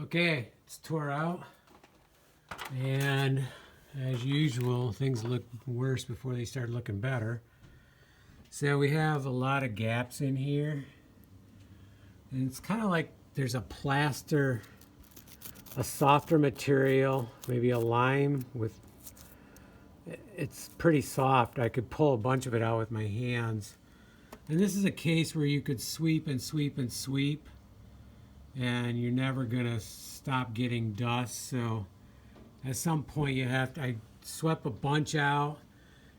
Okay, it's tore out, and as usual, things look worse before they start looking better. So we have a lot of gaps in here, and it's kind of like there's a plaster, a softer material, maybe a lime with, it's pretty soft. I could pull a bunch of it out with my hands. And this is a case where you could sweep and sweep and sweep, and you're never gonna stop getting dust. So at some point you have to, I swept a bunch out,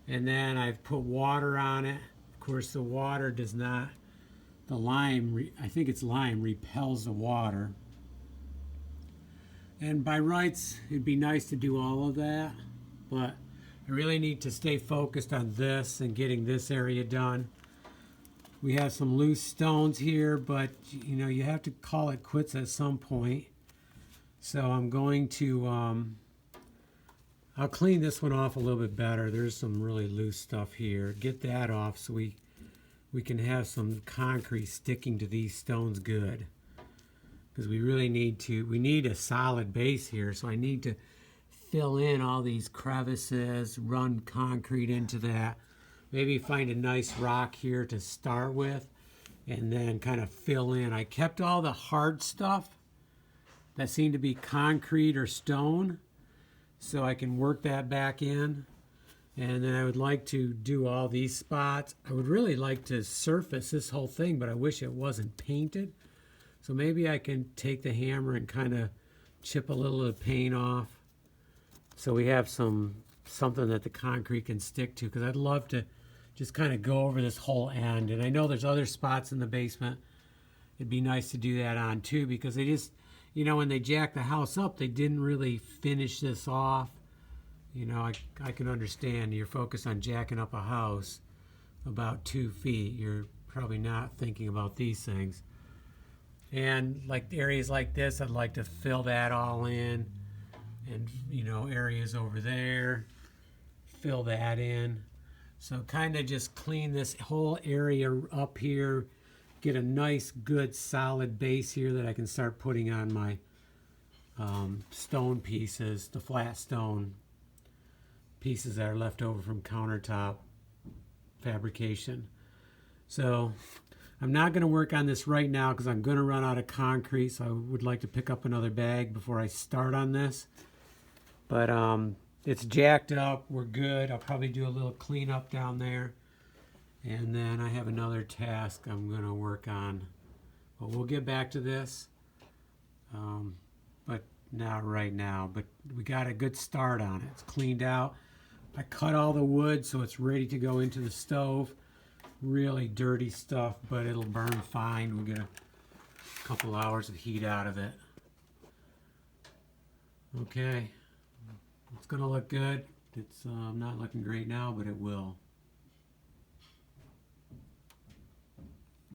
and then I've put water on it. Of course the water does not, the lime, I think it's lime, repels the water. And by rights it'd be nice to do all of that, but I really need to stay focused on this and getting this area done. We have some loose stones here, but you know, you have to call it quits at some point. So I'm going to, I'll clean this one off a little bit better. There's some really loose stuff here. Get that off so we can have some concrete sticking to these stones good. Because we really need to, we need a solid base here. So I need to fill in all these crevices, run concrete into that. Maybe find a nice rock here to start with, and then kind of fill in. I kept all the hard stuff that seemed to be concrete or stone, so I can work that back in. And then I would like to do all these spots. I would really like to surface this whole thing, but I wish it wasn't painted. So maybe I can take the hammer and kind of chip a little of the paint off, so we have something that the concrete can stick to, because I'd love to just kind of go over this whole end. And I know there's other spots in the basement it'd be nice to do that on too, because they just, you know, when they jacked the house up, they didn't really finish this off. You know, I can understand you're focused on jacking up a house about 2 feet. You're probably not thinking about these things. And like areas like this, I'd like to fill that all in. And, you know, areas over there, fill that in. So kind of just clean this whole area up here, get a nice, good, solid base here that I can start putting on my stone pieces, the flat stone pieces that are left over from countertop fabrication. So I'm not going to work on this right now because I'm going to run out of concrete, so I would like to pick up another bag before I start on this. But it's jacked up, we're good. I'll probably do a little cleanup down there. And then I have another task I'm gonna work on. But we'll get back to this. But not right now. But we got a good start on it. It's cleaned out. I cut all the wood so it's ready to go into the stove. Really dirty stuff, but it'll burn fine. We'll get a couple hours of heat out of it. Okay. It's gonna look good. It's not looking great now, but it will.